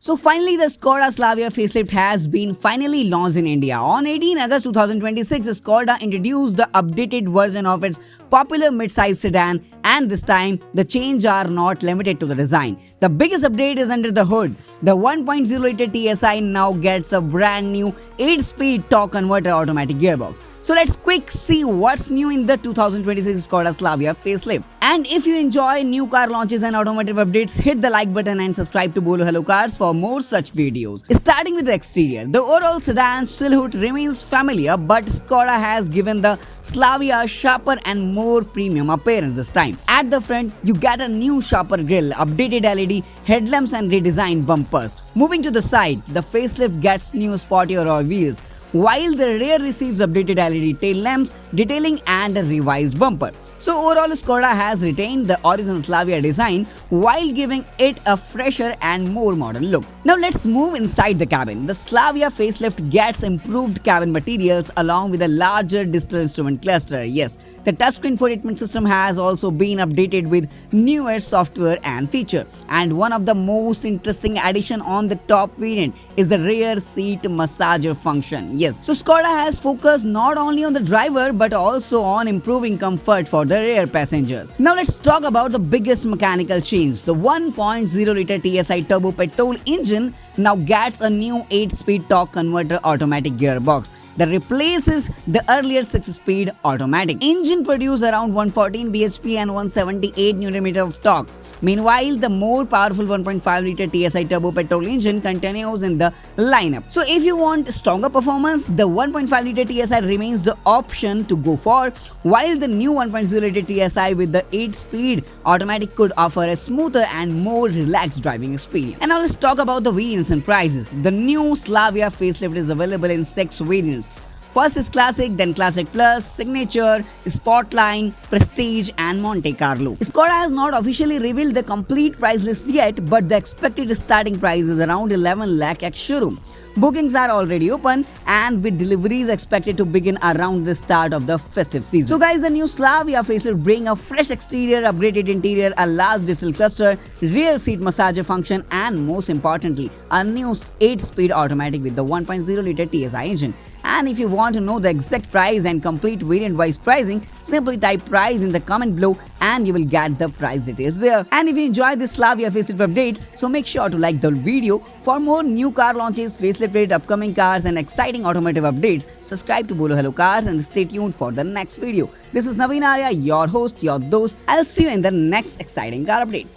So finally, the Skoda Slavia Facelift has been finally launched in India. On 18 August 2026, Skoda introduced the updated version of its popular mid-size sedan, and this time the changes are not limited to the design. The biggest update is under the hood. The 1.0 liter TSI now gets a brand new 8-speed torque converter automatic gearbox. So let's quick see what's new in the 2026 Skoda Slavia Facelift. And if you enjoy new car launches and automotive updates, hit the like button and subscribe to Bolo Hello Cars for more such videos. Starting with the exterior, the overall sedan silhouette remains familiar, but Skoda has given the Slavia a sharper and more premium appearance this time. At the front, you get a new sharper grille, updated LED headlamps and redesigned bumpers. Moving to the side, the facelift gets new sportier alloy wheels, while the rear receives updated LED tail lamps, detailing and a revised bumper. So overall, Skoda has retained the original Slavia design while giving it a fresher and more modern look. Now let's move inside the cabin. The Slavia Facelift gets improved cabin materials along with a larger digital instrument cluster. Yes, the touchscreen infotainment system has also been updated with newer software and feature. And one of the most interesting addition on the top variant is the rear seat massager function. Yes, so Skoda has focused not only on the driver but also on improving comfort for the rear passengers. Now let's talk about the biggest mechanical change. The 1.0 liter TSI turbo-petrol engine now gets a new 8-speed torque converter automatic gearbox that replaces the earlier 6-speed automatic. Engine produced around 114 bhp and 178 Nm of torque. Meanwhile, the more powerful 1.5 liter TSI turbo petrol engine continues in the lineup. So if you want stronger performance, the 1.5 liter TSI remains the option to go for, while the new 1.0 liter TSI with the 8-speed automatic could offer a smoother and more relaxed driving experience. And now let's talk about the variants and prices. The new Slavia Facelift is available in 6 variants. First is Classic, then Classic Plus, Signature, Sportline, Prestige and Monte Carlo. Skoda has not officially revealed the complete price list yet, but the expected starting price is around 11 lakh at showroom. Bookings are already open and with deliveries expected to begin around the start of the festive season. So guys, the new Slavia Facelift bring a fresh exterior, upgraded interior, a large digital cluster, rear seat massager function and most importantly, a new 8-speed automatic with the 1.0 liter TSI engine. And if you want to know the exact price and complete variant wise pricing, simply type price in the comment below and you will get the price details there. And if you enjoyed this Slavia Facelift update, so make sure to like the video. For more new car launches, facelift, upcoming cars and exciting automotive updates, subscribe to Bolo Hello Cars and stay tuned for the next video. This is Naveen Arya, your host, your dost. I'll see you in the next exciting car update.